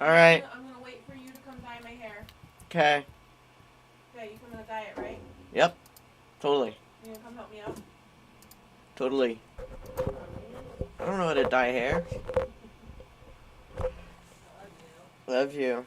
Alright. I'm gonna wait for you to come dye my hair. Okay. Okay, you coming to dye it, right? Yep. Totally. You gonna come help me out? Totally. I don't know how to dye hair. I love you. Love you.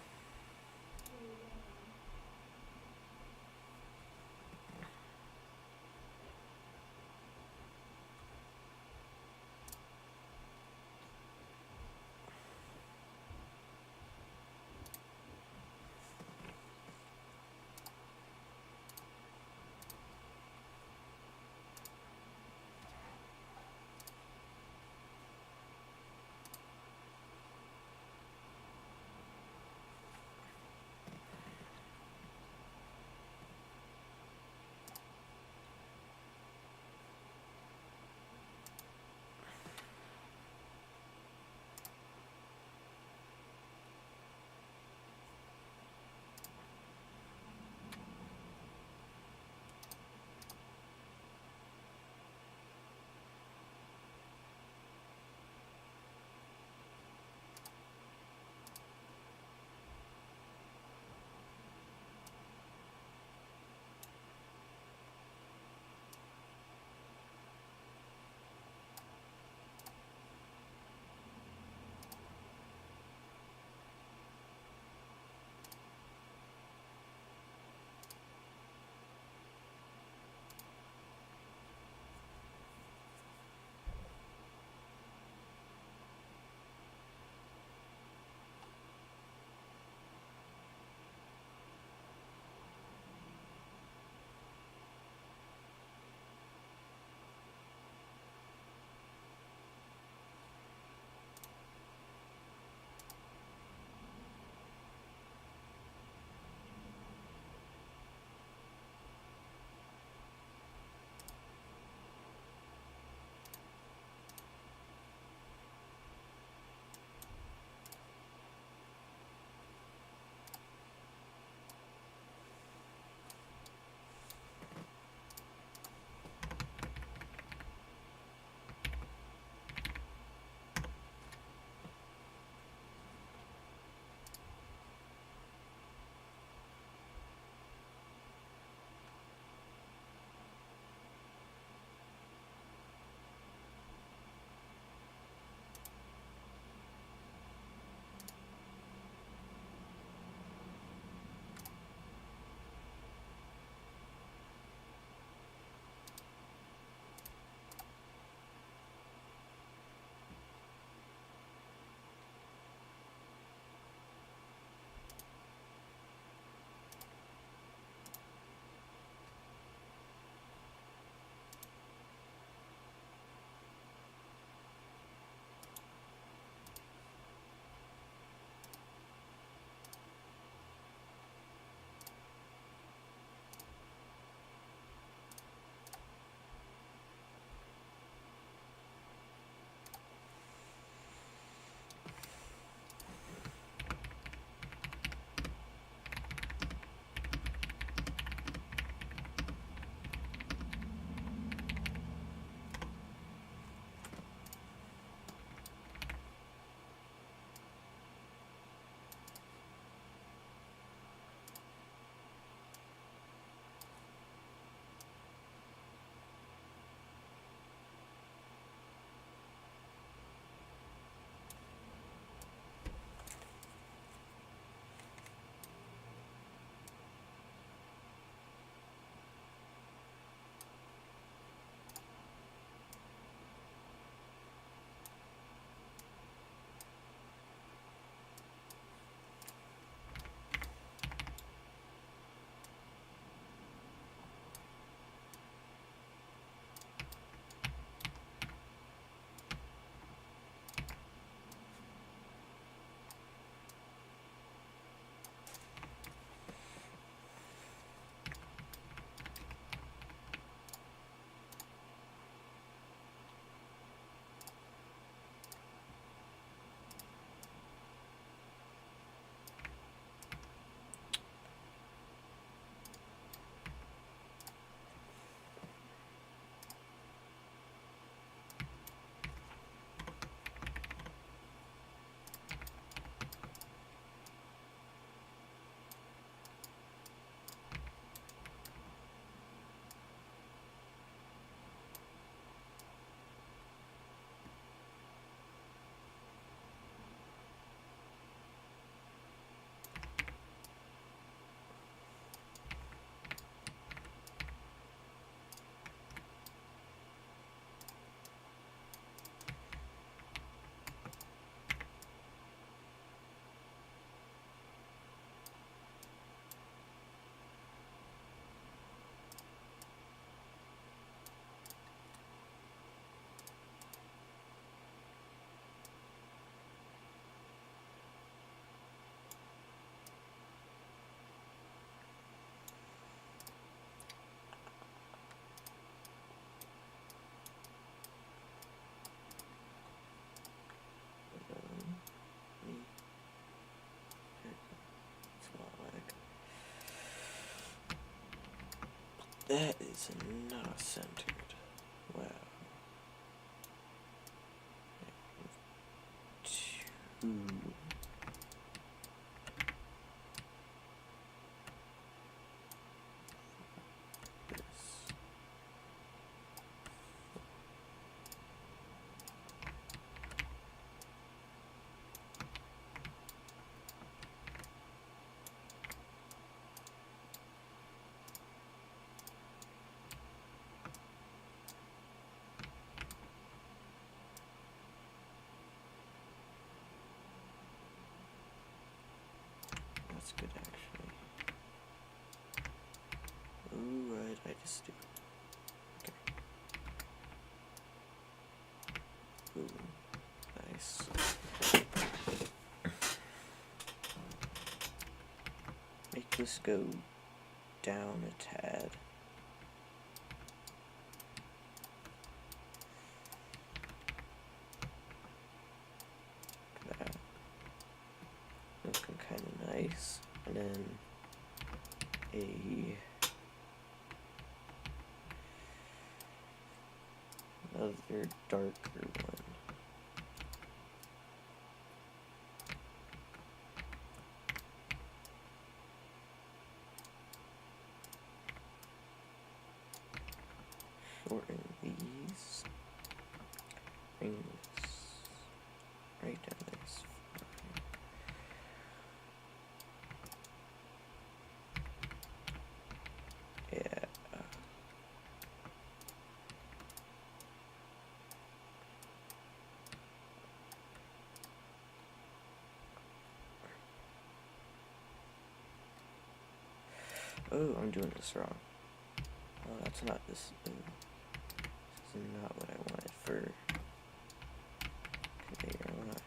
That is not centered. Wow. Two. This. That's good, actually. Ooh, right, I just do. Okay. Ooh, nice. Make this go down a tad. That. Looking kind of nice. And then another darker one. Shorten these. Bring this right down this. Yeah. Oh, I'm doing this wrong. Oh, that's not this. This is not what I wanted for conveyor. I want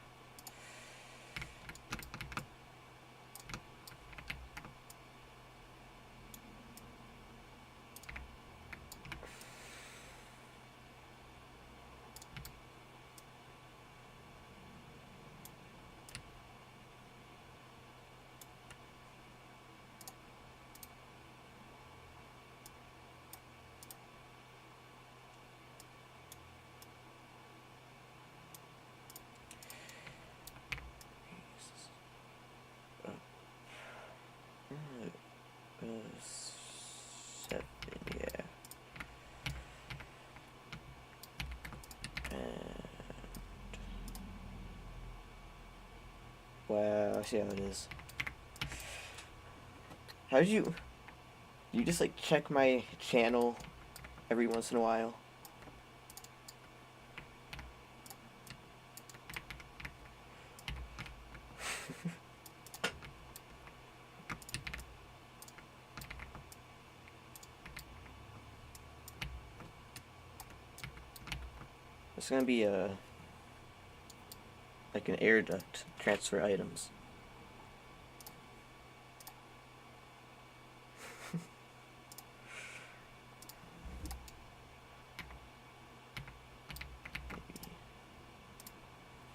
seven, yeah. And wow, I see how it is. How did you just like check my channel every once in a while? It's gonna be like an air duct transfer items.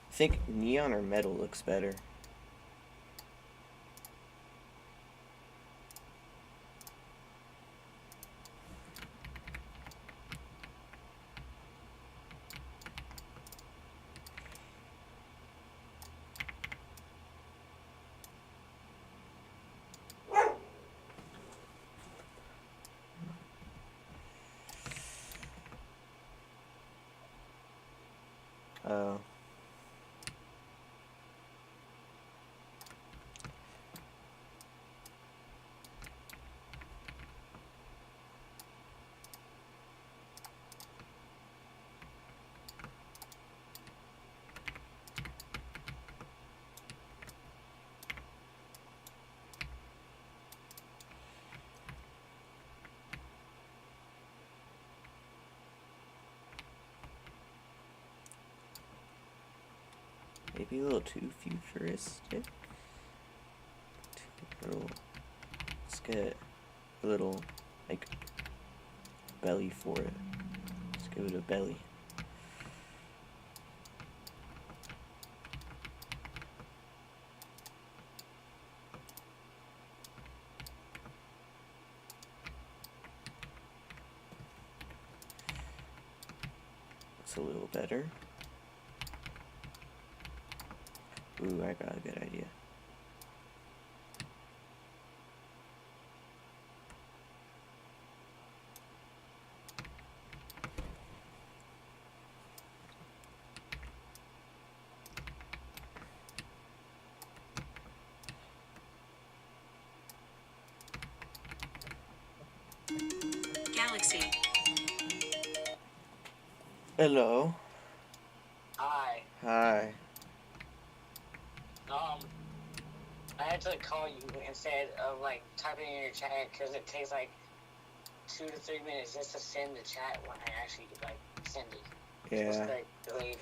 I think neon or metal looks better. Oh. Maybe a little too futuristic. Let's get a little, like, belly for it. Let's give it a belly. That's a little better. Ooh, I got a good idea. Galaxy. Hello. Hi. Hi. I had to call you instead of like typing in your chat because it takes like 2 to 3 minutes just to send the chat when I actually like send it. It's Yeah. like delayed.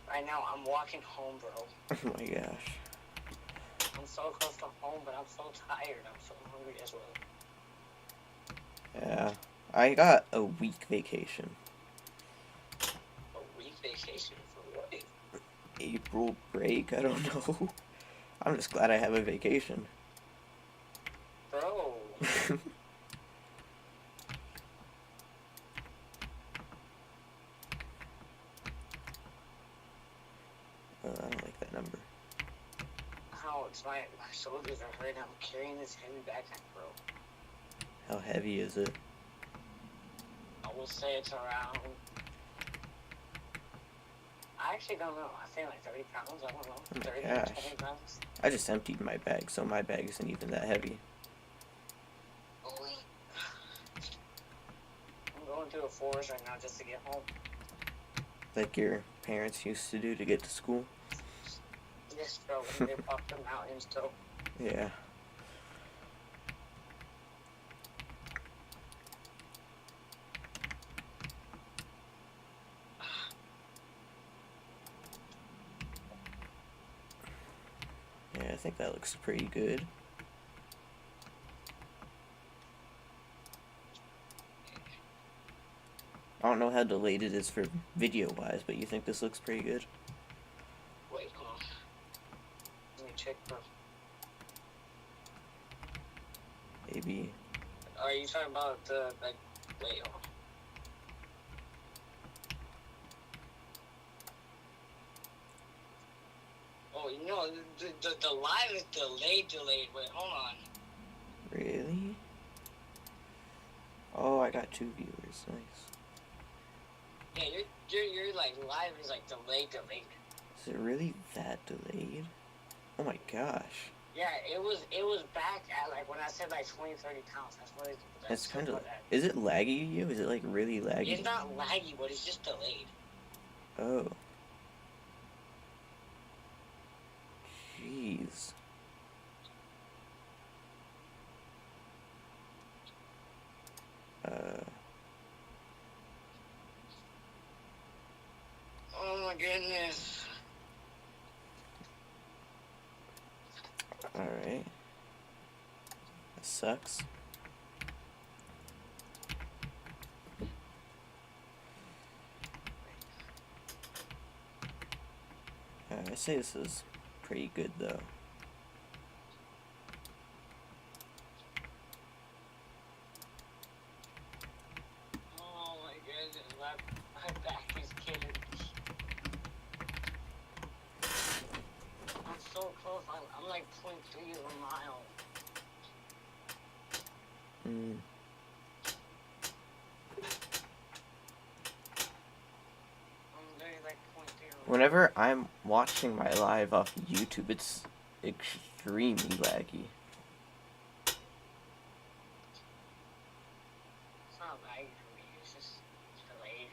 Right now I'm walking home, bro. Oh my gosh. I'm so close to home, but I'm so tired. I'm so hungry as well. Yeah. I got a week vacation. A week vacation for what? April break? I don't know. I'm just glad I have a vacation. Bro. I don't like that number. Ouch, my shoulders are hurting. I'm carrying this heavy backpack, bro. How heavy is it? I will say it's around... I actually don't know. I think like 30 pounds. I don't know. Oh my 30 gosh. 20 pounds. I just emptied my bag, so my bag isn't even that heavy. Holy. I'm going through a forest right now just to get home. Like your parents used to do to get to school? Yes, bro. When they up the mountains, so. Yeah. Yeah, I think that looks pretty good. I don't know how delayed it is for video-wise, but you think this looks pretty good? Wait, hold on. Let me check, bro. Maybe. Are you talking about the, like, wait, hold on. Oh, you know, the live is delayed. Wait, hold on. Really? Oh, I got 2 viewers. Nice. Yeah, you're like live is like delayed. Is it really that delayed? Oh my gosh. Yeah, it was back at like when I said like 20, 30 pounds. That's what it's. It's kind of. Is it laggy to you? Is it like really laggy? It's not laggy, but it's just delayed. Oh. Jeez. Oh my goodness. Alright. That sucks. I say this is pretty good though. Oh my goodness, my back is killing me. I'm so close. I'm like 0.3 of a mile. Mm. I'm literally like 0.3. Whenever I'm watching my live off YouTube, it's extremely laggy. It's not laggy for me. It's just delayed.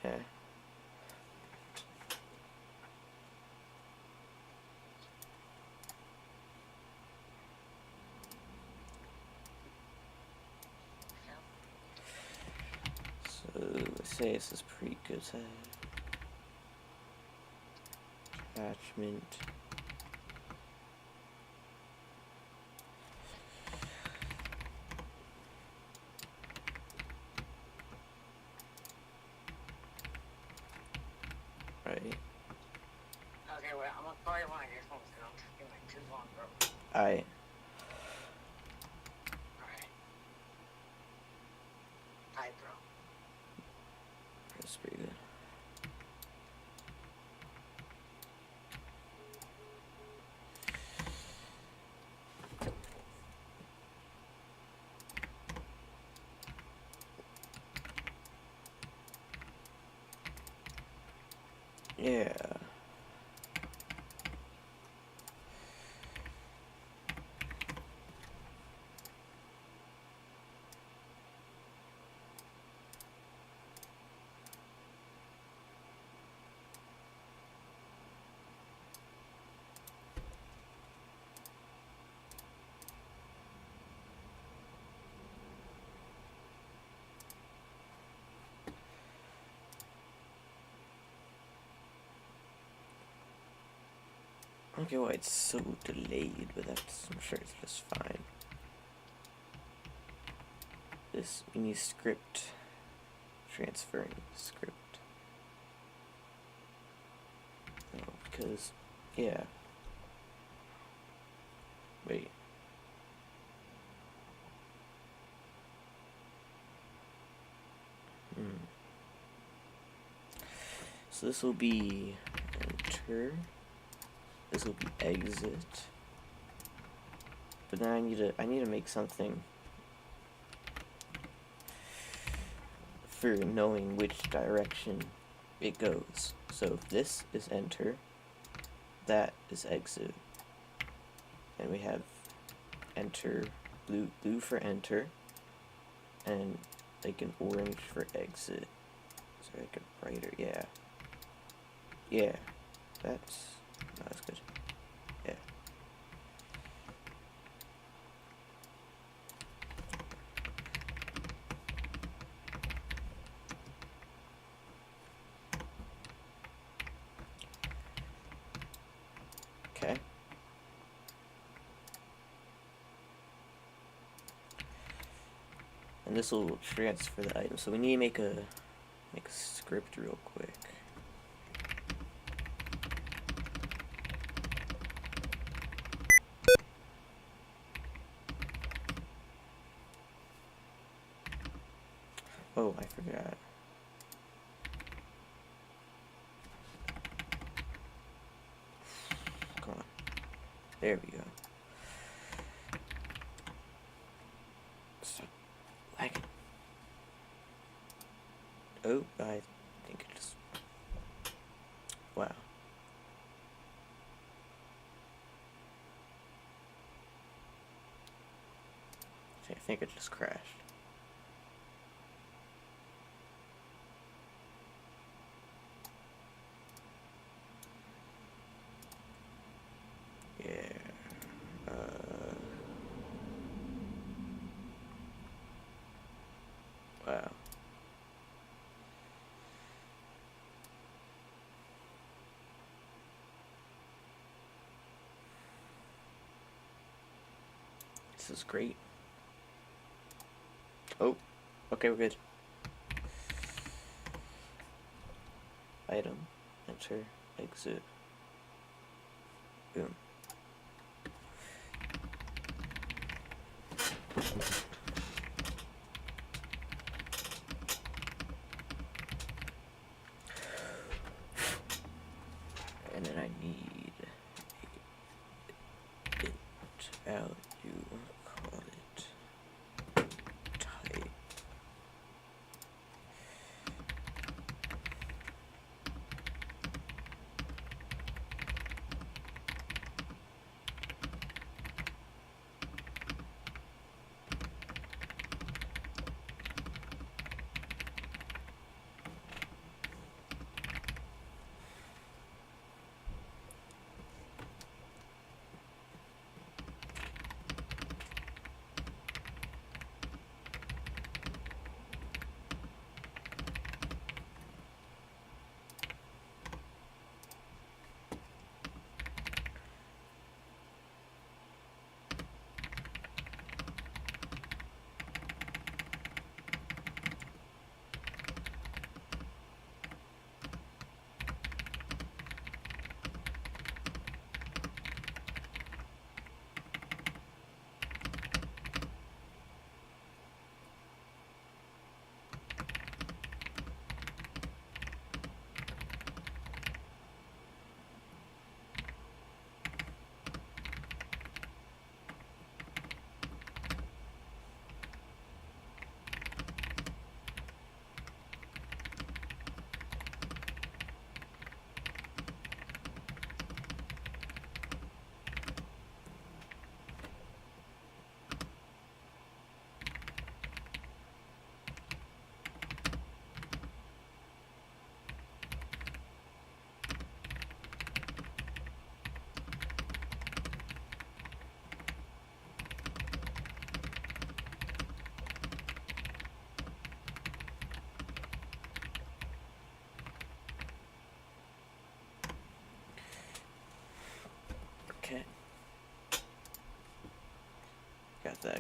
Okay. So let's say this is pretty good. Attachment. Right. Okay, wait. I'm gonna call you when I get home. Alright. Alright. Alright, bro. That's pretty good. Yeah. I don't get why it's so delayed, but I'm sure it's just fine. This, we need script. Transferring script. Oh, because, yeah. Wait. So this will be enter. This will be exit. But now I need to make something for knowing which direction it goes. So if this is enter, that is exit. And we have enter, blue for enter, and like an orange for exit. So like a brighter, yeah. Yeah, that's good. Yeah. Okay. And this will transfer the item. So we need to make a script real quick. Oh, I forgot. Come on. There we go. Stop lagging. Oh, I think it just... Wow. I think it just crashed. Yeah. Wow. This is great. Oh, okay, we're good. Item, enter, exit. Boom. And then I need int value, call it type.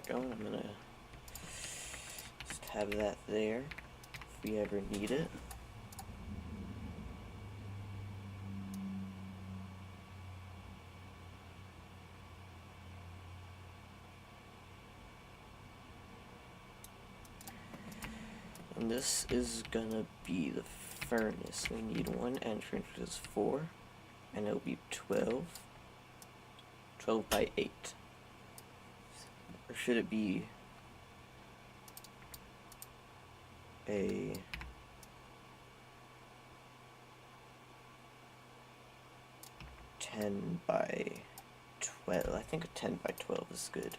going. I'm gonna just have that there if we ever need it. And this is gonna be the furnace. We need one entrance, which is 4, and it'll be 12 by 8. Or should it be a 10 by 12? I think a 10 by 12 is good.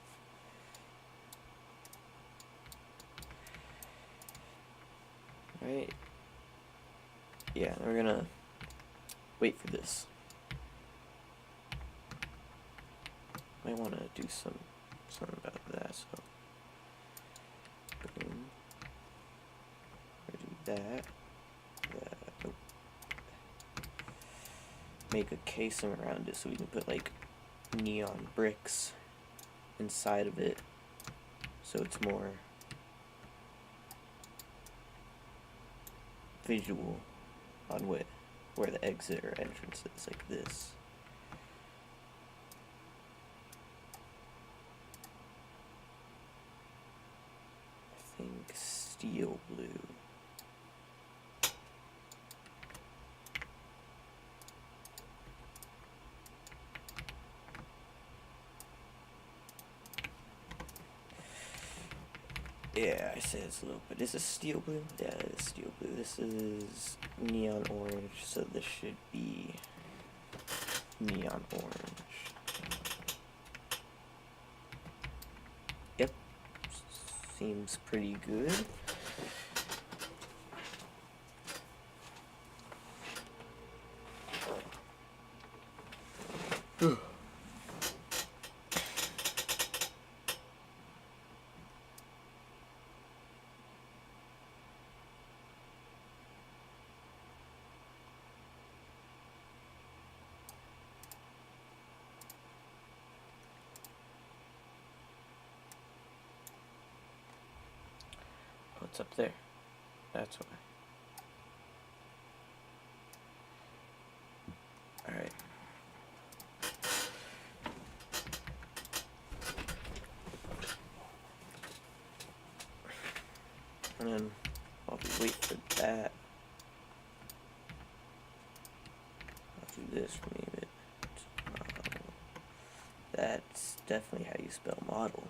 Right? Yeah, we're gonna wait for this. Might want to do something about that, so boom. We'll do that. Oh. Make a casing around it so we can put like neon bricks inside of it, so it's more visual on where the exit or entrance is, like this. I think steel blue. Yeah, I say it's a little bit. Is this steel blue? Yeah, it is steel blue. This is neon orange, so this should be neon orange. Yep, seems pretty good. What's up there? That's why. Alright. And then while we wait for that, I'll do this for me. That's definitely how you spell model.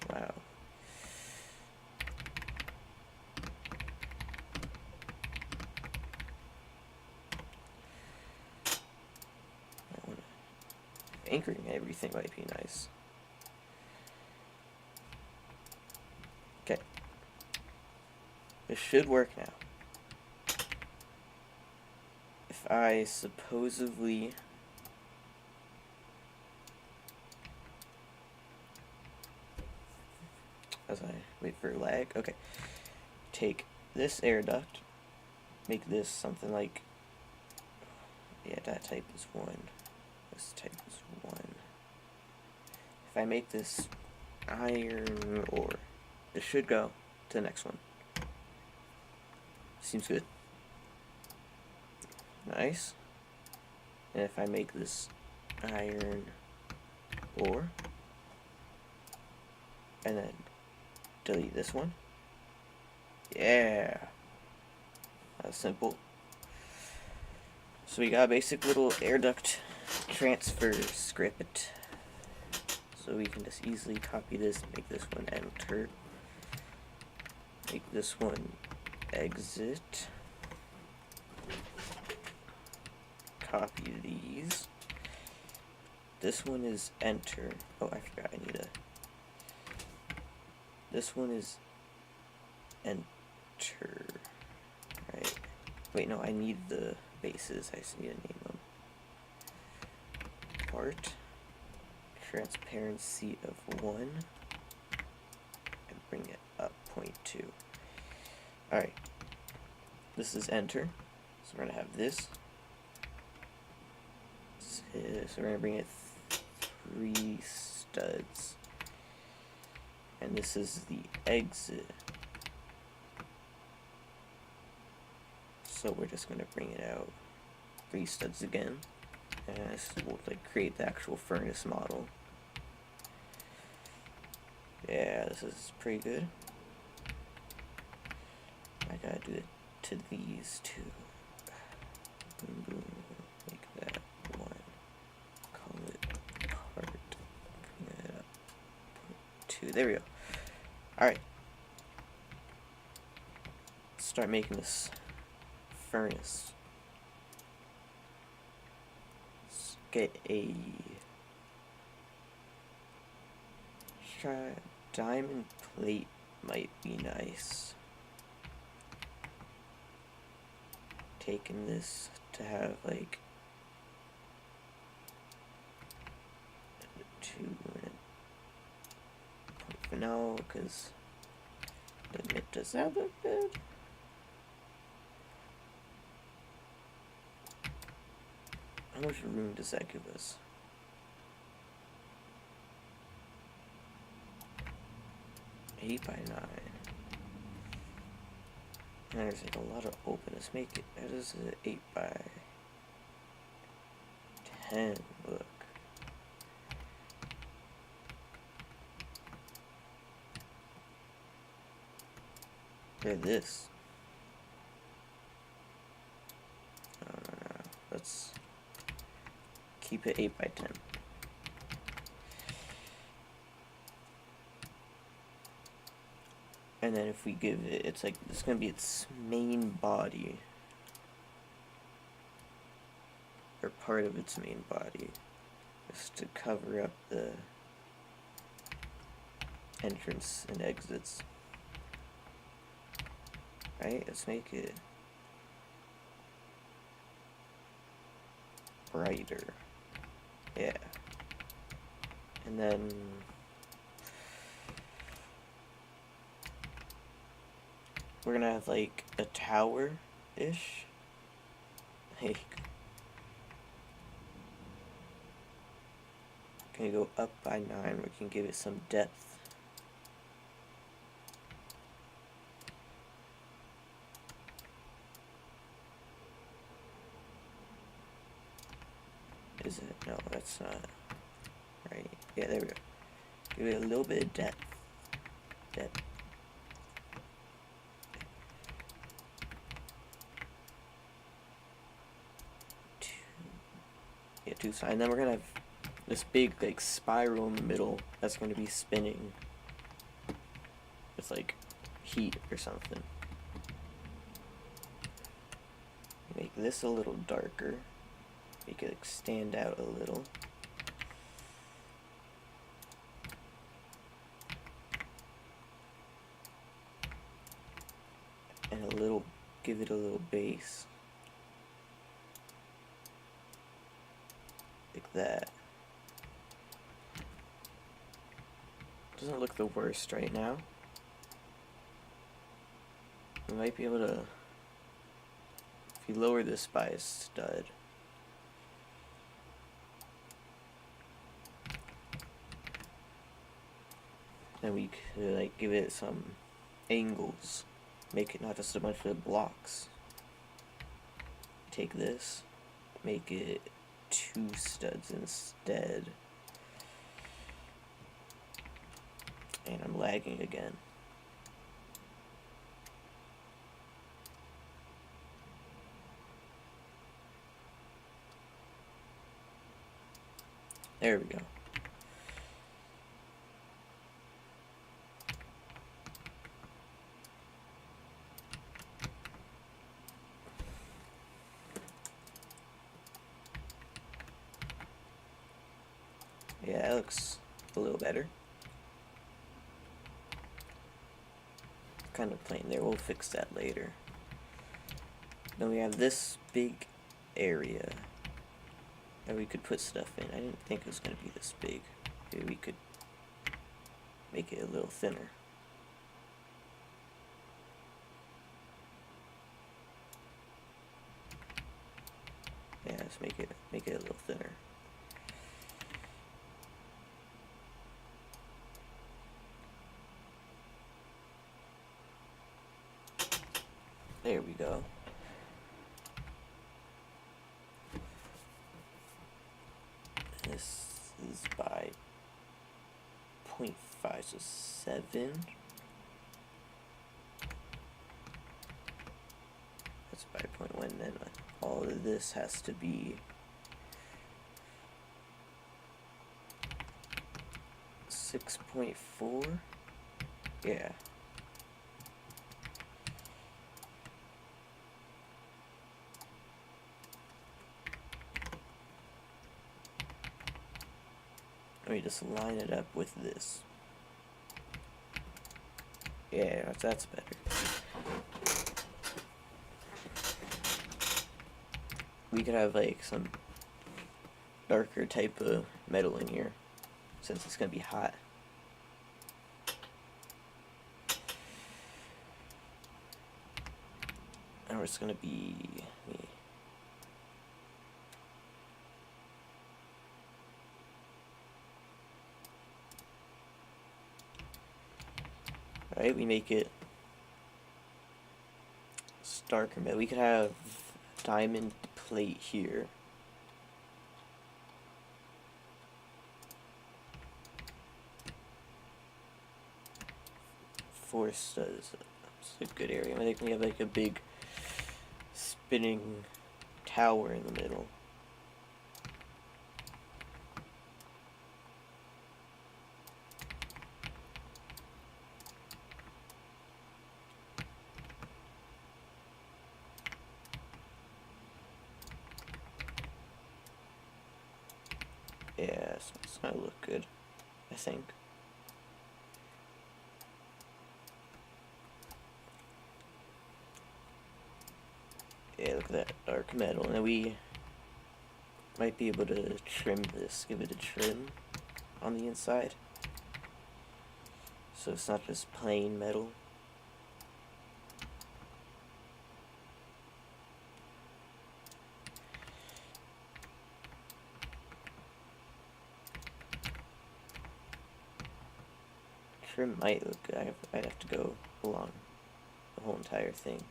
Wow. Anchoring everything might be nice. Okay. This should work now. If I supposedly as I wait for lag, okay. Take this air duct, make this something like, yeah, that type is 1. This type is 1. If I make this iron ore, this should go to the next one. Seems good. Nice. And if I make this iron ore, and then delete this one, yeah, that's simple. So we got a basic little air duct transfer script, so we can just easily copy this, make this one enter, make this one exit, copy these, this one is enter, oh I forgot I need a, this one is enter, right, wait no I need the bases, I just need to name them. Part transparency of 1 and bring it up 0.2. Alright, this is enter, so we're gonna have this, so we're gonna bring it 3 studs, and this is the exit. So we're just gonna bring it out 3 studs again, and this will like create the actual furnace model. Yeah, this is pretty good. I gotta do it to these 2. Boom, boom, make that 1. Call it part. Bring it up. 2. There we go. Alright. Start making this furnace. Let's get a diamond plate might be nice. Taking this to have like 2 in it for now, because it does that look good. How much room does that give us? Eight by 9. And there's like a lot of open. Let's make it. That is an 8 by 10. Look. Look at this. No. Let's keep it 8 by 10. And then if we give it, it's like, it's gonna be its main body. Or part of its main body. Just to cover up the entrance and exits. Right? Let's make it brighter. Yeah. And then we're gonna have like a tower-ish. Like, gonna go up by 9. We can give it some depth. Is it? No, that's not right. Yeah, there we go. Give it a little bit of depth. Depth. Yeah, 2 sides. And then we're gonna have this big like spiral in the middle that's gonna be spinning with like heat or something. Make this a little darker. Make it like stand out a little. And a little, give it a little base. Like that. Doesn't look the worst right now. We might be able to, if you lower this by a stud, then we could like give it some angles, make it not just a bunch of blocks. Take this, make it 2 studs instead. And I'm lagging again. There we go. Yeah, that looks a little better. Kind of plain there. We'll fix that later. Then we have this big area that we could put stuff in. I didn't think it was going to be this big. Maybe we could make it a little thinner. Yeah, let's make it a little thinner. There we go. This is by 0.5, so 7. That's by 0.1, then all of this has to be 6.4. Yeah. Let me just line it up with this. Yeah, that's better. We could have like some darker type of metal in here, since it's gonna be hot. And it's gonna be right, we make it darker metal. We could have diamond plate here. Four studs. It's a good area. I think we have like a big spinning tower in the middle. Yeah, it's gonna look good, I think. Yeah, look at that dark metal. And we might be able to trim this, give it a trim on the inside, so it's not just plain metal. Trim might look good. I'd have to go along the whole entire thing.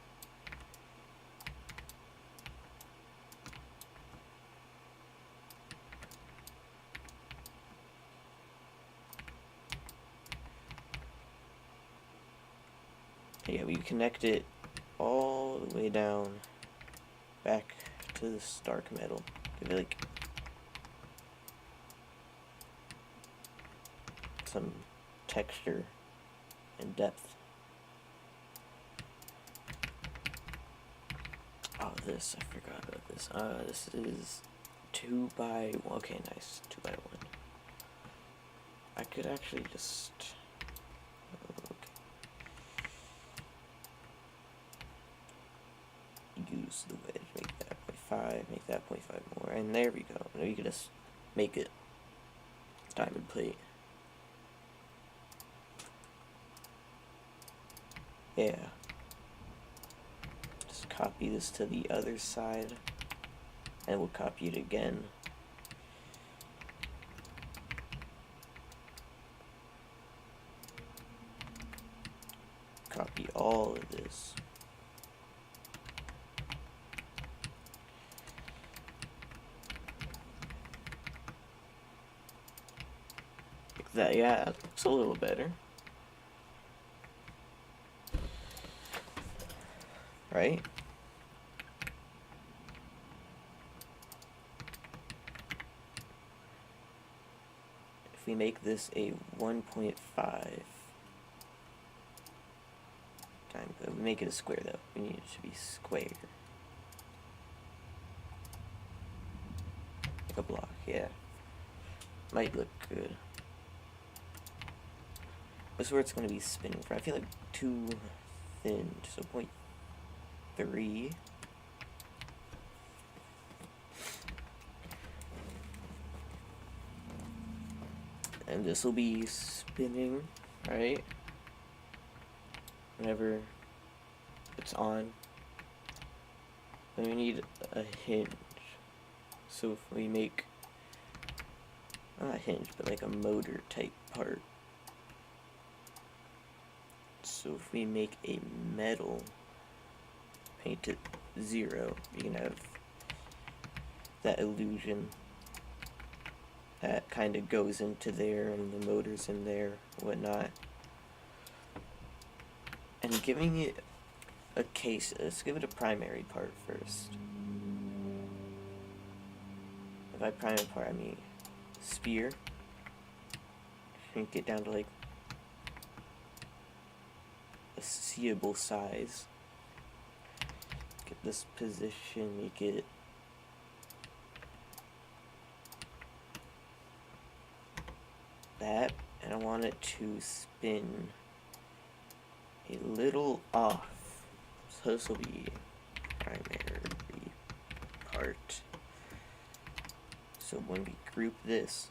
Yeah, we connect it all the way down back to this dark metal. Give it like some texture and depth. Oh, this, I forgot about this. This is 2 by 1. Okay, nice. 2 by 1. I could actually just... use the wedge, make that 0.5, make that 0.5 more, and there we go. Now you can just make it diamond plate. Yeah. Just copy this to the other side, and we'll copy it again. Copy all of this. That, yeah, that looks a little better. Right? If we make this a 1.5 time, we make it a square though. We need it to be square. Like a block, yeah. Might look good. This is where it's going to be spinning from. I feel like too thin, so 0.3. And this will be spinning, right? Whenever it's on. Then we need a hinge. So if we make, not a hinge, but like a motor type part. So if we make a metal paint it 0, you can have that illusion that kind of goes into there and the motor's in there, whatnot. And giving it a case, let's give it a primary part first. And by primary part, I mean sphere. Shrink it down to like a seeable size. Get this position, make it that, and I want it to spin a little off. So this will be primary part. So when we group this,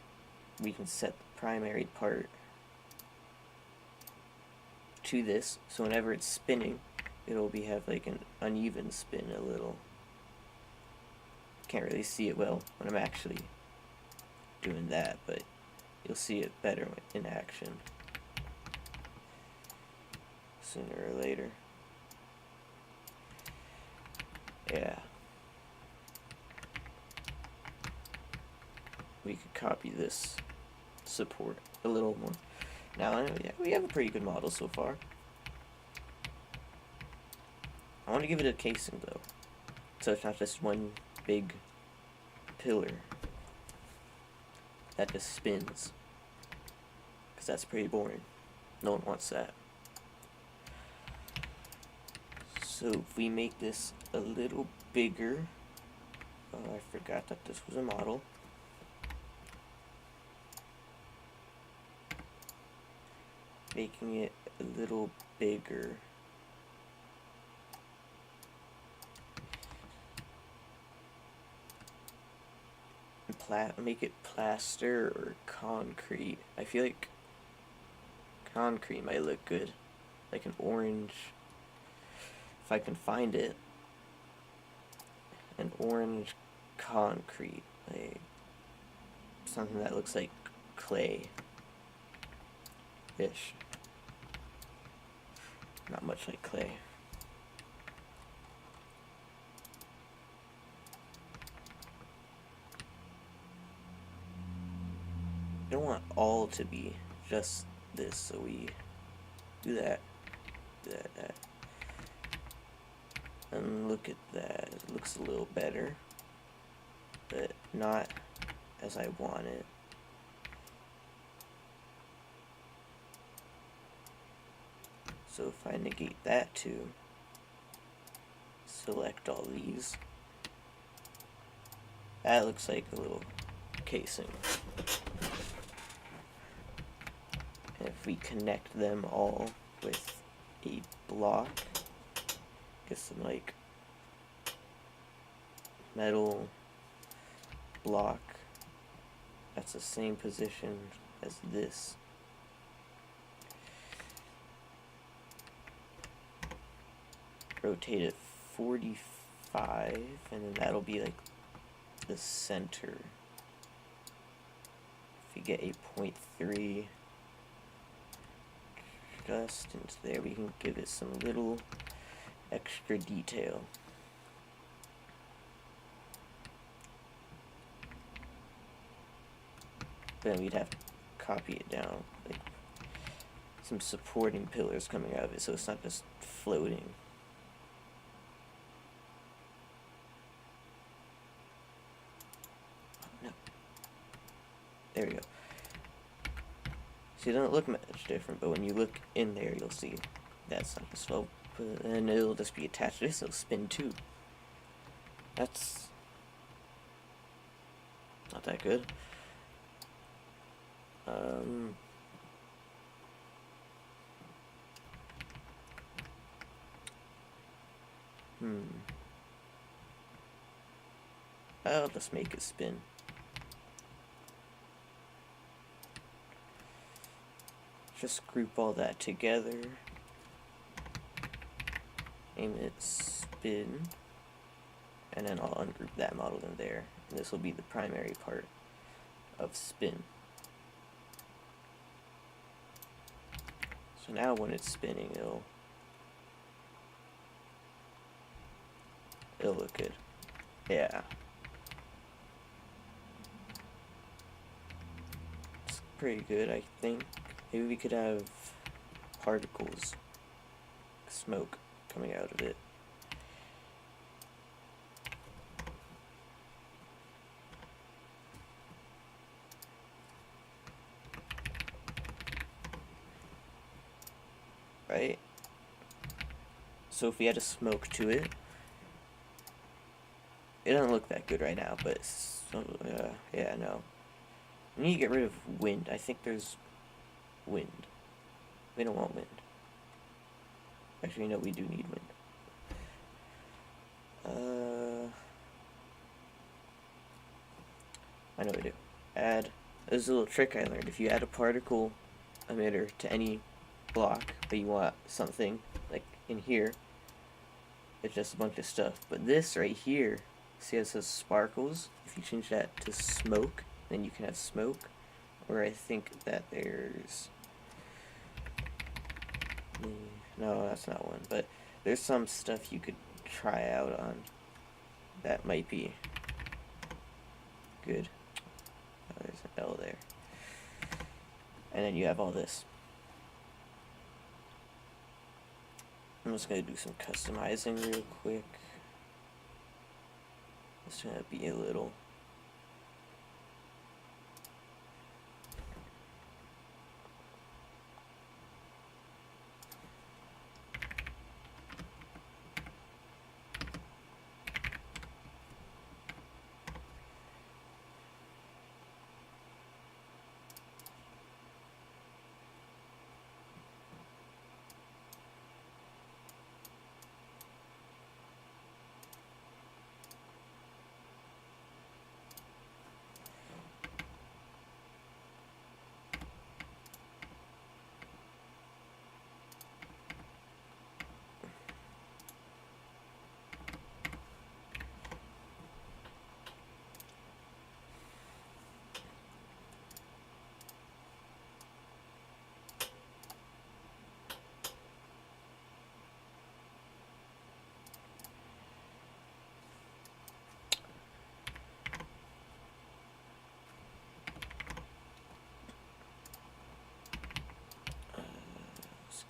we can set the primary part to this, so whenever it's spinning, it'll have like an uneven spin a little. Can't really see it well when I'm actually doing that, but you'll see it better in action sooner or later. Yeah. We could copy this support a little more. Now, yeah, we have a pretty good model so far. I want to give it a casing though, so it's not just one big pillar that just spins, because that's pretty boring. No one wants that. So if we make this a little bigger, oh, I forgot that this was a model. Making it a little bigger. Make it plaster or concrete. I feel like concrete might look good. Like an orange, if I can find it. An orange concrete. Like something that looks like clay. Ish. Not much like clay. I don't want all to be just this, so we do that, that. And look at that, it looks a little better, but not as I want it. So if I negate that too, select all these, that looks like a little casing. And if we connect them all with a block, get some like metal block that's the same position as this. Rotate it 45, and then that'll be like the center. If we get a 0.3 just into there, we can give it some little extra detail. Then we'd have to copy it down, like some supporting pillars coming out of it, so it's not just floating. No. There we go. See, it doesn't look much different, but when you look in there, you'll see that's not just float, and it'll just be attached to this, it'll spin too. That's not that good. I'll just make it spin. Just group all that together. Aim it spin. And then I'll ungroup that model in there. And this will be the primary part of spin. So now when it's spinning, it'll It'll look good. Yeah. It's pretty good, I think. Maybe we could have particles, smoke coming out of it. Right? So if we add a smoke to it, it doesn't look that good right now, but yeah, no. We need to get rid of wind. I think there's wind. We don't want wind. Actually, no, we do need wind. I know what to do. Add. There's a little trick I learned. If you add a particle emitter to any block, but you want something like in here, it's just a bunch of stuff. But this right here, see how it says sparkles? If you change that to smoke, then you can have smoke. Or I think that there's... No, that's not one. But there's some stuff you could try out on that might be good. Oh, there's an L there. And then you have all this. I'm just gonna do some customizing real quick. It's gonna be a little.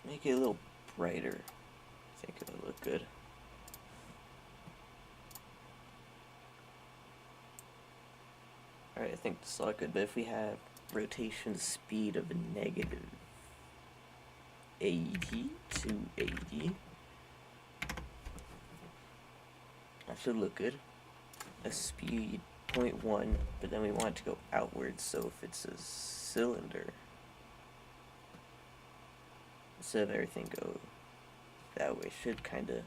Make it a little brighter. I think it'll look good. Alright, I think this will look good, but if we have rotation speed of negative 80 to 80, that should look good. A speed 0.1, but then we want it to go outwards, so if it's a cylinder, instead of everything go that way, should kind of, if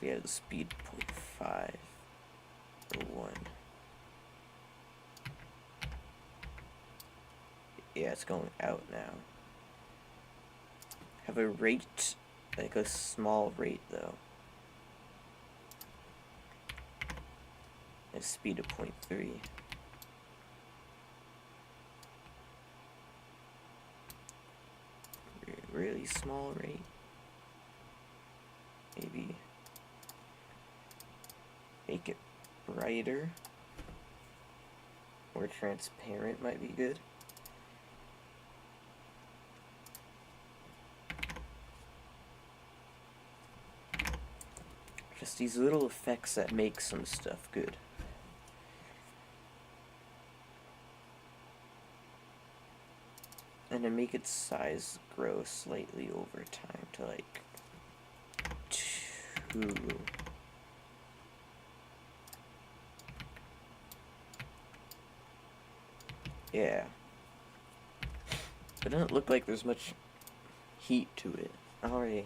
we have the speed 0.5 or 1. Yeah, it's going out now. Have a rate, like a small rate though. A speed of 0.3. Really small rate. Maybe make it brighter or transparent might be good. Just these little effects that make some stuff good. And then make its size grow slightly over time to like 2. Yeah. It doesn't look like there's much heat to it. I don't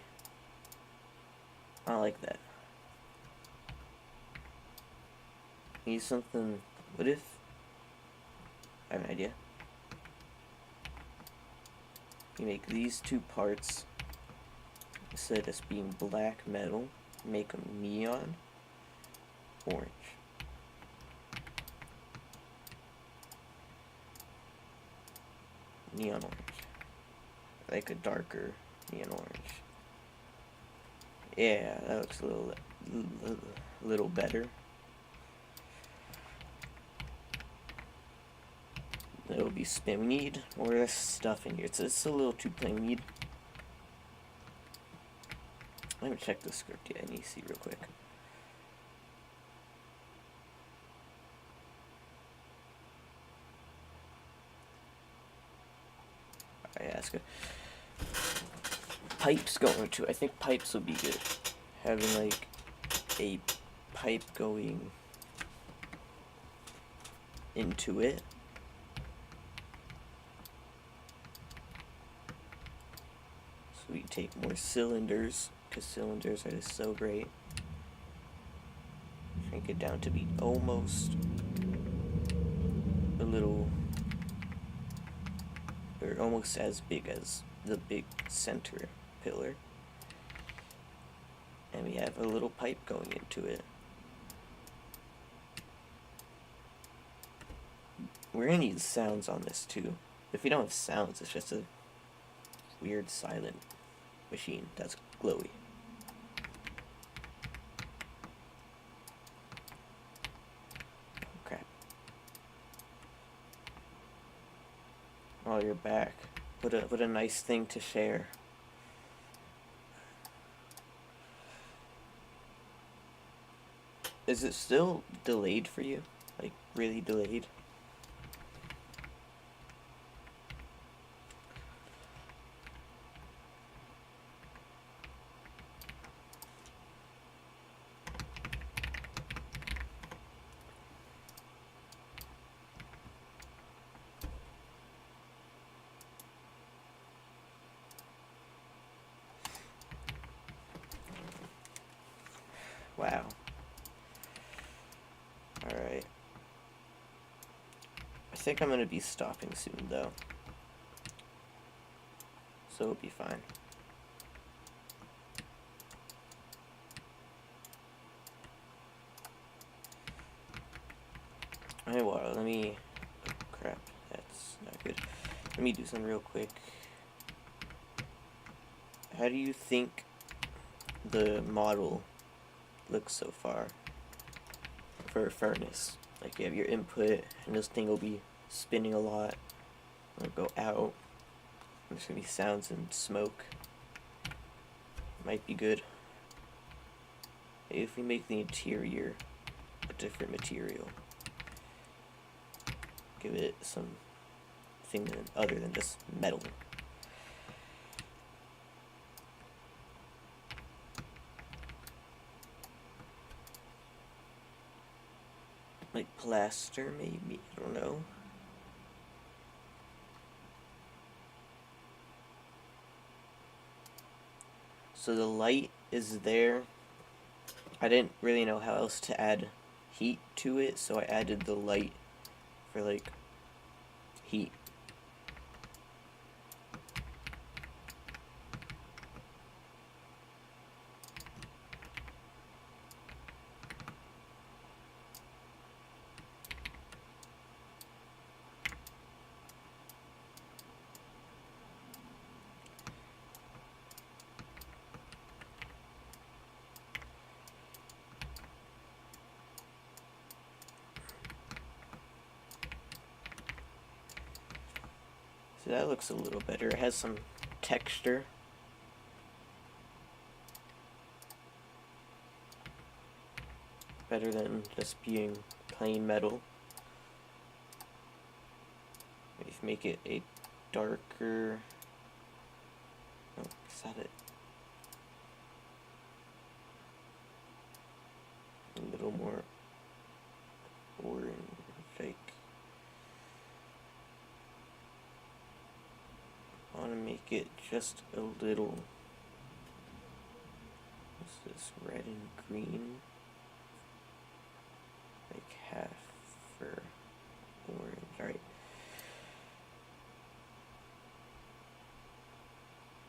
like that. Need something. What if? I have an idea. You make these two parts, instead of just being black metal, make them neon orange. Neon orange. Like a darker neon orange. Yeah, that looks a little better. It'll be spin. We need more of this stuff in here. It's a little too plain. We need. Let me check the script. Yeah, I need to see real quick. Alright, that's good. Pipes going to. I think pipes would be good. Having like a pipe going into it. So we take more cylinders, because cylinders are just so great. Shrink it down to be almost a little, or almost as big as the big center pillar. And we have a little pipe going into it. We're gonna need sounds on this too. If we don't have sounds, it's just a weird silent machine that's glowy. Crap. Oh, you're back. What a nice thing to share. Is it still delayed for you? Like, really delayed? Wow. Alright. I think I'm gonna be stopping soon, though. So it'll be fine. Hey, well, let me... Oh, crap. That's not good. Let me do some real quick. How do you think the model looks so far for a furnace? Like, you have your input, and this thing will be spinning a lot. It'll go out. There's gonna be sounds and smoke. Might be good. Maybe if we make the interior a different material, give it some thing other than just metal. Like plaster, maybe? I don't know. So the light is there. I didn't really know how else to add heat to it, so I added the light for, like, heat. So that looks a little better. It has some texture. Better than just being plain metal. Maybe make it a darker... Oh, is that it? A little more orange, like... I want to make it just a little... What's this? Red and green? Like half for orange. Alright.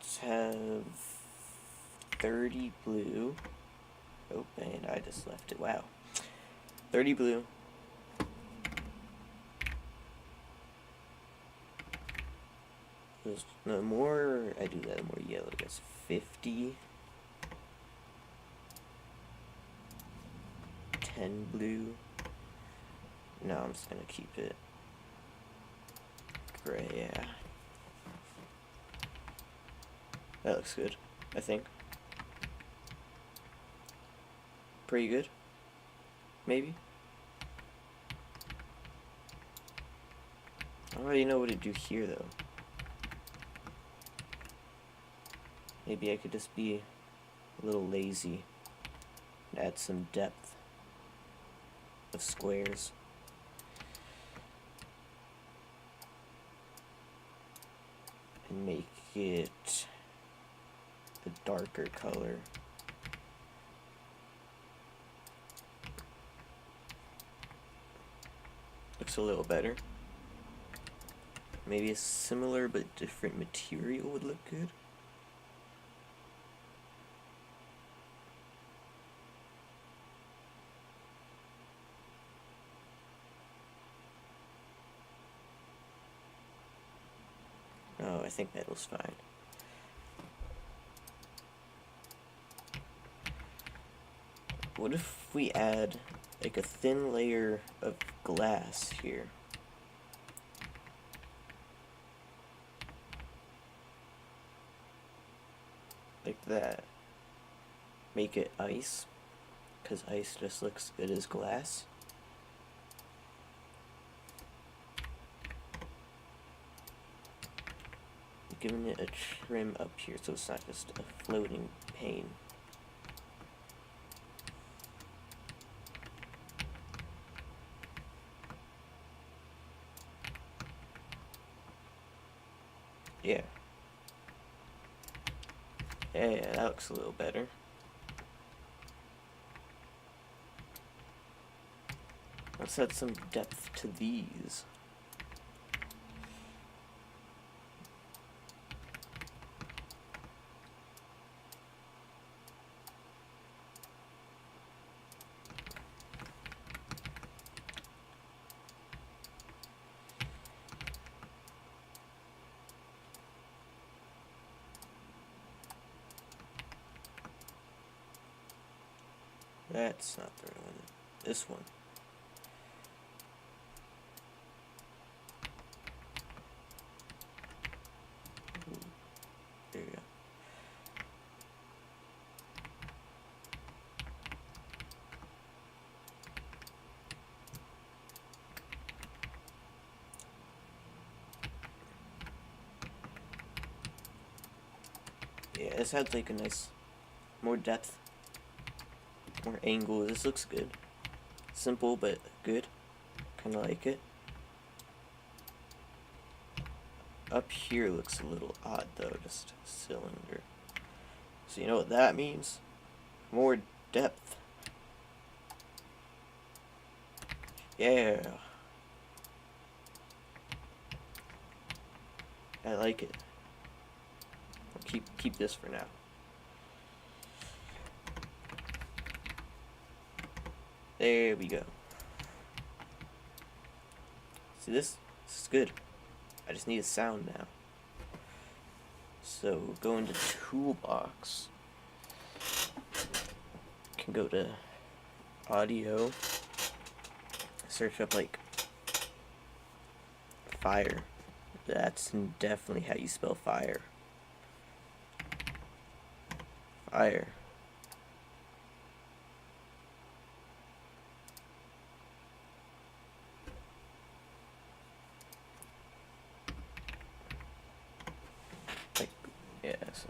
Let's have 30 blue. Oh, and I just left it. Wow. 30 blue. The more I do that, the more yellow it gets. 50 10 blue. No, I'm just gonna keep it gray, yeah. That looks good, I think. Pretty good. Maybe. I don't really know what to do here, though. Maybe I could just be a little lazy and add some depth of squares. And make it a darker color. Looks a little better. Maybe a similar but different material would look good. Oh, I think metal's fine. What if we add like a thin layer of glass here? Like that. Make it ice, because ice just looks good as glass. Giving it a trim up here so it's not just a floating pane. Yeah. Yeah, that looks a little better. Let's add some depth to these. That's not the right one. This one. Ooh, there you go. Yeah, this adds like a nice, more depth, more angle. This looks good. Simple but good. Kinda like it. Up here looks a little odd though, just a cylinder. So you know what that means? More depth. Yeah. I like it. I'll keep this for now. There we go. See this? This is good. I just need a sound now. So go into Toolbox. Can go to Audio. Search up like fire. That's definitely how you spell fire. Fire. Like, yeah, so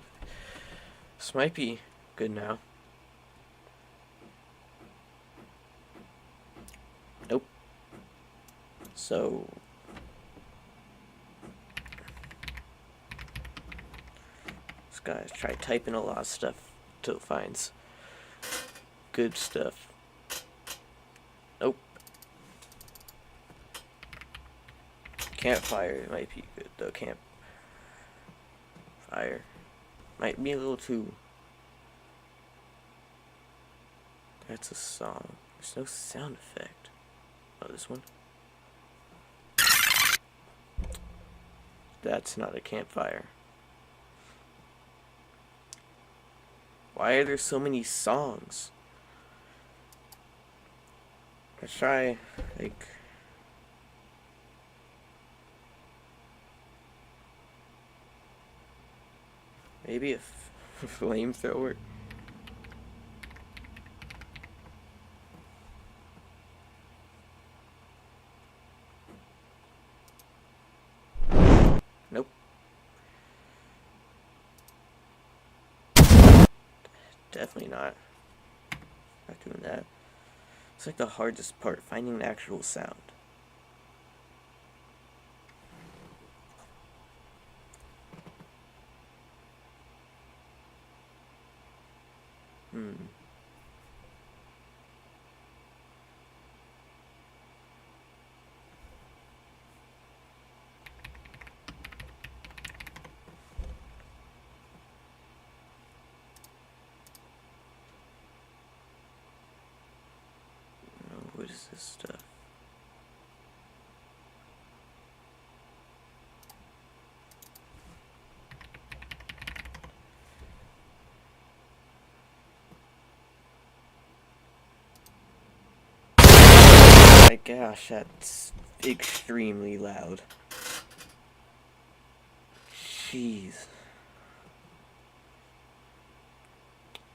this might be good now. Nope. So this guy's try typing a lot of stuff till it finds good stuff. Nope. Campfire might be good though. Campfire might be a little too. That's a song. There's no sound effect. Oh, this one? That's not a campfire. Why are there so many songs? Let's try, like, maybe a flamethrower. Nope. Definitely not. Not doing that. It's like the hardest part, finding the actual sound. What is this stuff? My gosh, that's extremely loud. Jeez.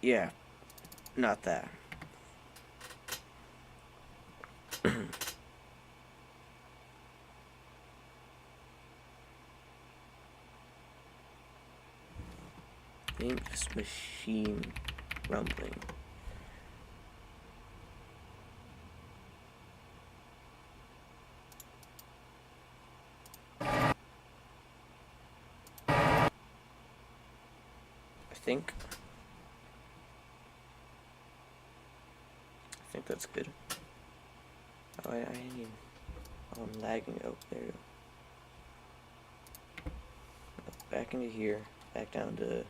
Yeah, not that. Dangerous machine rumbling. I think that's good. Oh, I need. Oh, I'm lagging. Oh, there you go. Back into here. Back down to.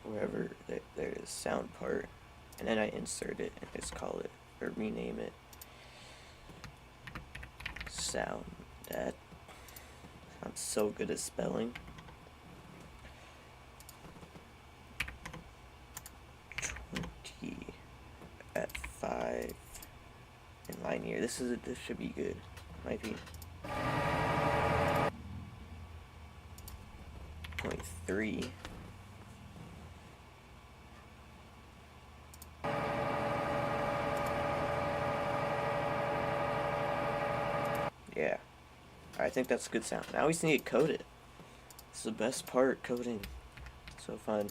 Wherever there is sound part, and then I insert it and just call it or rename it sound. That I'm so good at spelling. 20 at 5 in linear. This should be good. Might be 0.3. Yeah, I think that's a good sound. Now we just need to code it. It's the best part, coding. So fun.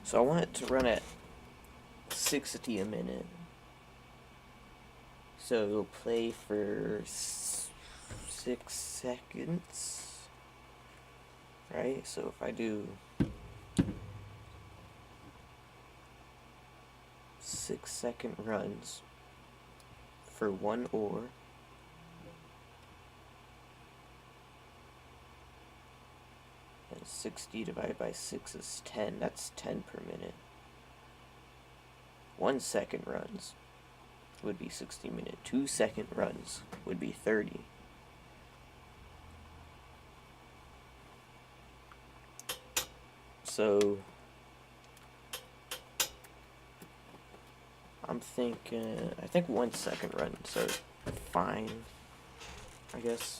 So I want it to run at 60 a minute. So it'll play for 6 seconds. Right? So if I do 6-second runs for one ore, and 60 divided by 6 is 10. That's 10 per minute. 1 second runs would be 60 minutes. 2 second runs would be 30. So I'm thinking, I think 1 second runs are fine, I guess.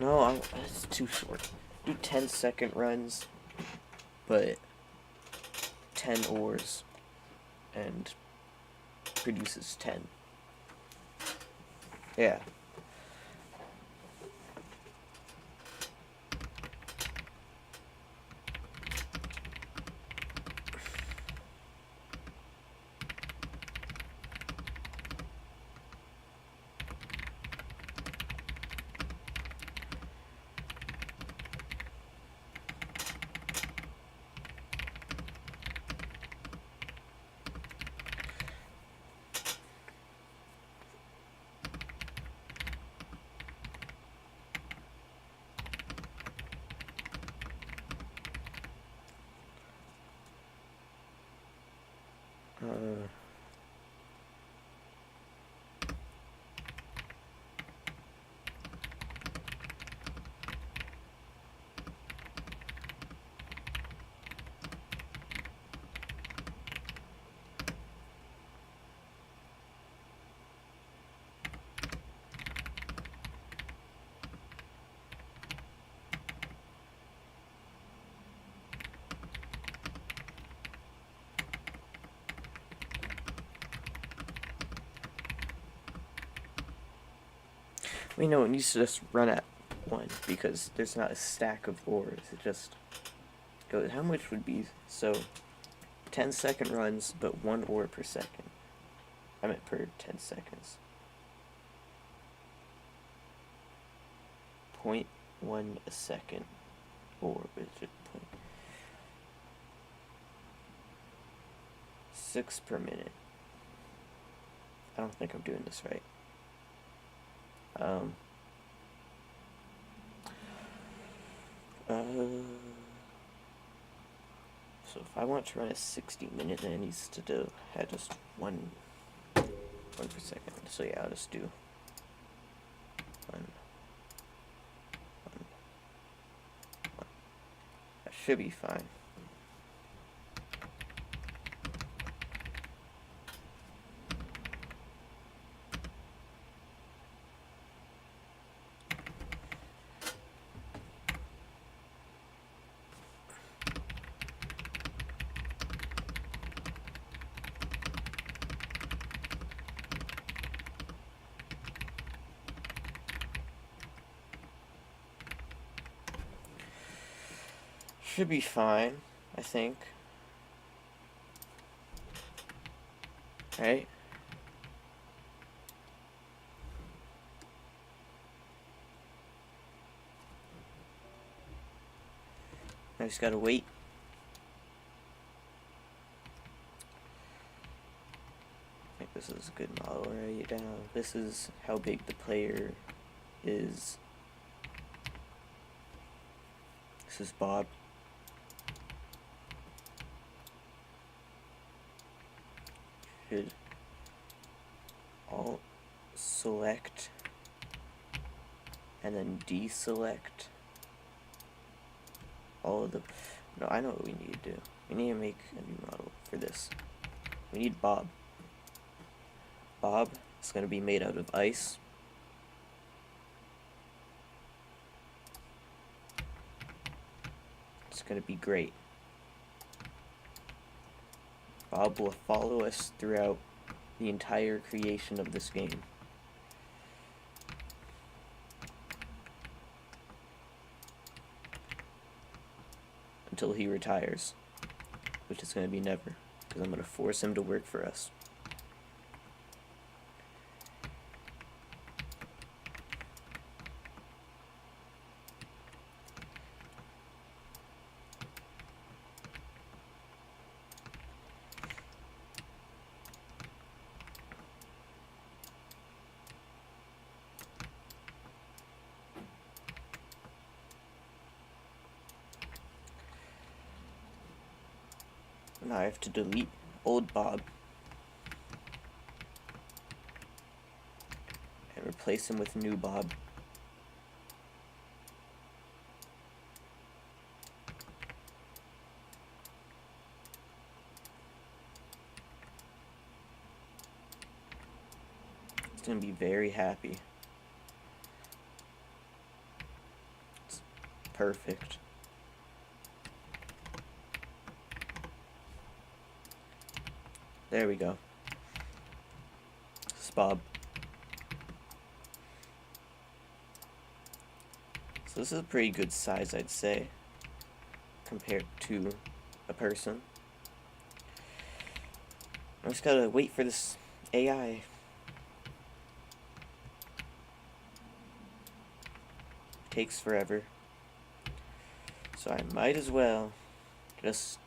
No, it's too short. Do 10-second runs, but 10 ores, and produces 10. Yeah. We know it needs to just run at 1 because there's not a stack of ores. It just goes. How much would be so? 10-second runs, but 1 ore per second. I meant per 10 seconds. 0.1 a second, or is it 0.6 per minute? I don't think I'm doing this right. So if I want to run a 60-minute, then it needs to do have just one per second. So yeah, I'll just do one. That should be fine. Should be fine, I think. Right? I just gotta wait. I think this is a good model right now. This is how big the player is. This is Bob. Should Alt select and then deselect all of the. No, I know what we need to do. We need to make a new model for this. We need Bob. Bob is going to be made out of ice. It's going to be great. Bob will follow us throughout the entire creation of this game. Until he retires. Which is going to be never. Because I'm going to force him to work for us. Now I have to delete old Bob and replace him with new Bob. He's gonna be very happy. perfect. There we go. Spob. So this is a pretty good size, I'd say, compared to a person. I just gotta wait for this AI. Takes forever. So I might as well just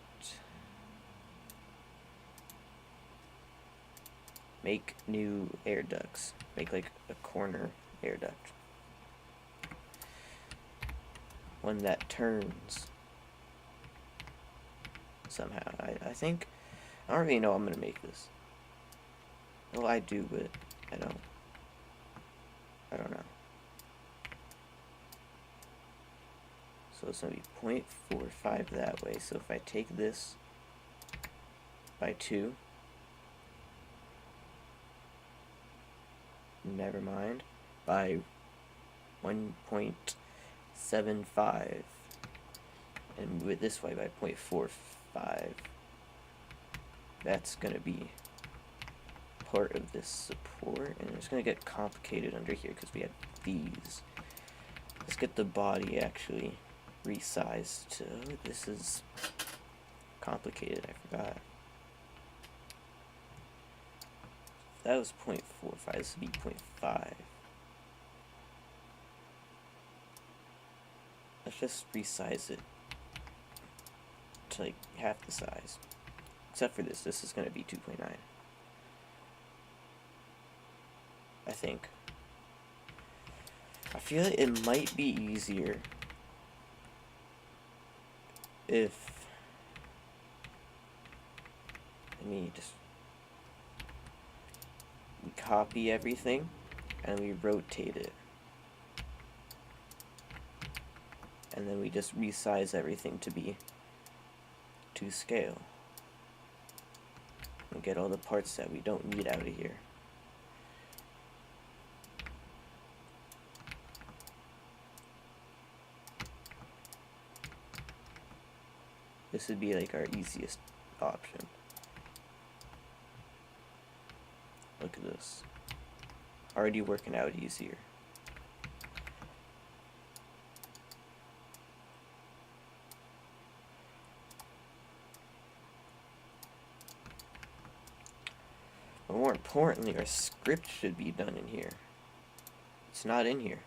make new air ducts. Make like a corner air duct. One that turns somehow. I think, I don't really know how I'm gonna make this. Well, I do, but I don't know. So it's gonna be 0.45 that way. So if I take this by 2, never mind, by 1.75, and move it this way by 0.45, that's gonna be part of this support, and it's gonna get complicated under here because we have these. Let's get the body actually resized to, this is complicated, I forgot. That was 0.45, this would be 0.5. Let's just resize it to like half the size. Except for this is gonna be 2.9. I think. I feel like it might be easier if, let me just, we copy everything and we rotate it, and then we just resize everything to be to scale and get all the parts that we don't need out of here. This would be like our easiest option. Look at this. Already working out easier. But more importantly, our script should be done in here. It's not in here.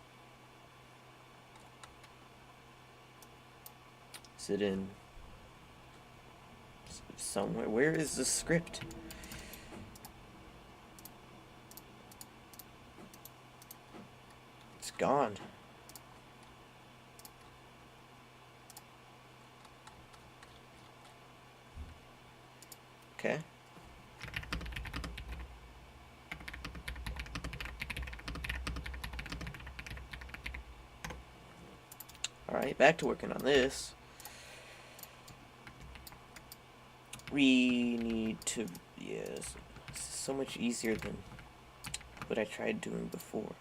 Is it in somewhere? Where is the script? It's gone. Okay. Alright, back to working on this. We need to, yes, it's so much easier than what I tried doing before.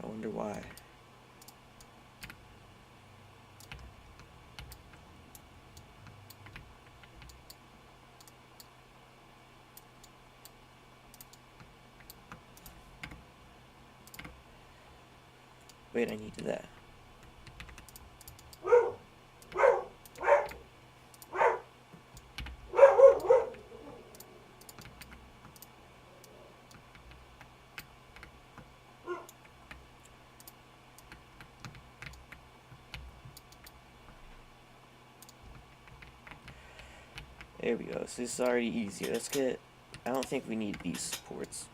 I wonder why. Wait, I need that. There we go. So this is already easier. Let's get, I don't think we need these supports.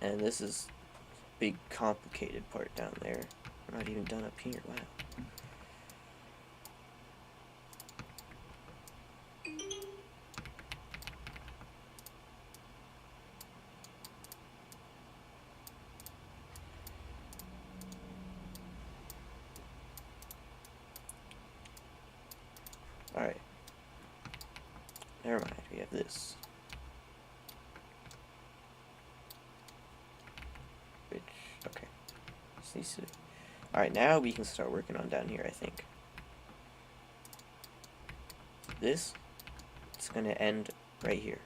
And this is big complicated part down there. We're not even done up here. Wow. Alright. Never mind, we have this. Which, Alright, now we can start working on down here, I think. This, it's gonna end right here.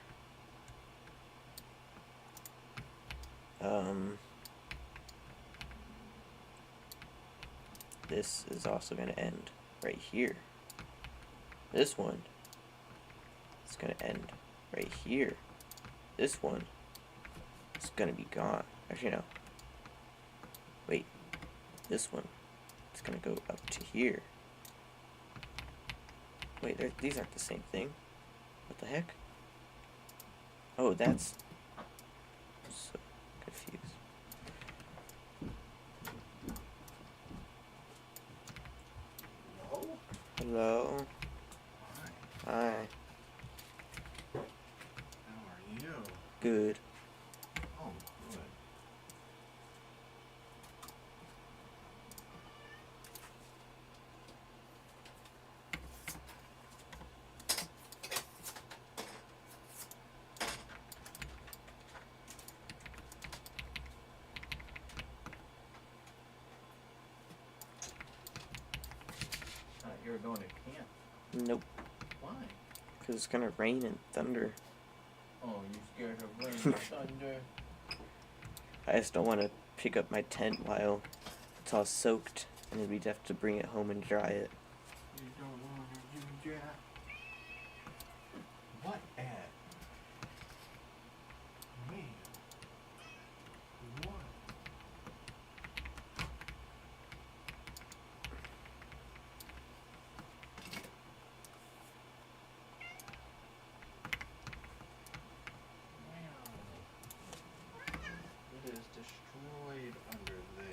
This is also gonna end right here. This one is gonna end right here. This one is gonna be gone. Actually, no. Wait. This one is gonna go up to here. Wait, these aren't the same thing. What the heck? Oh, that's... I'm so confused. Hello? Hello? Hi. Hi. How are you? Good. Oh, good. Thought you were going to camp. Nope. Why? Because it's gonna rain and thunder. Oh, you scared of rain and thunder? I just don't want to pick up my tent while it's all soaked, and then we'd have to bring it home and dry it. You don't want to do that? What at? Man. What? Wow. It is destroyed under there.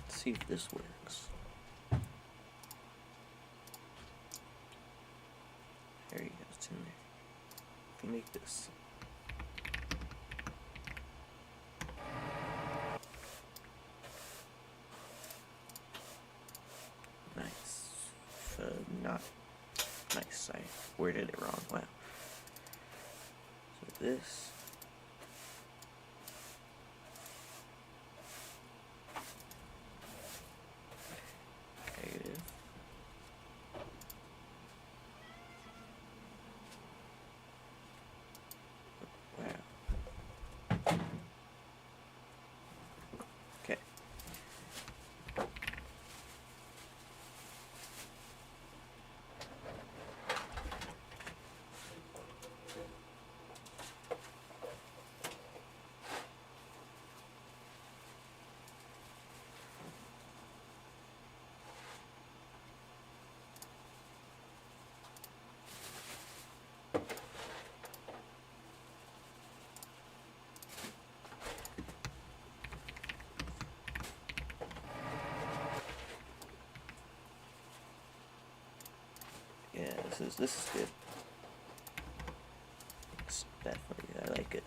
Let's see if this works. There you go, it's in there. If we make this. Nice. Not nice. I worded it wrong. Wow. So this. Negative. Wow. Okay. Yeah, this is good. It's definitely, I like it.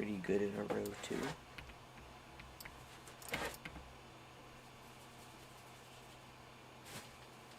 pretty good in a row too.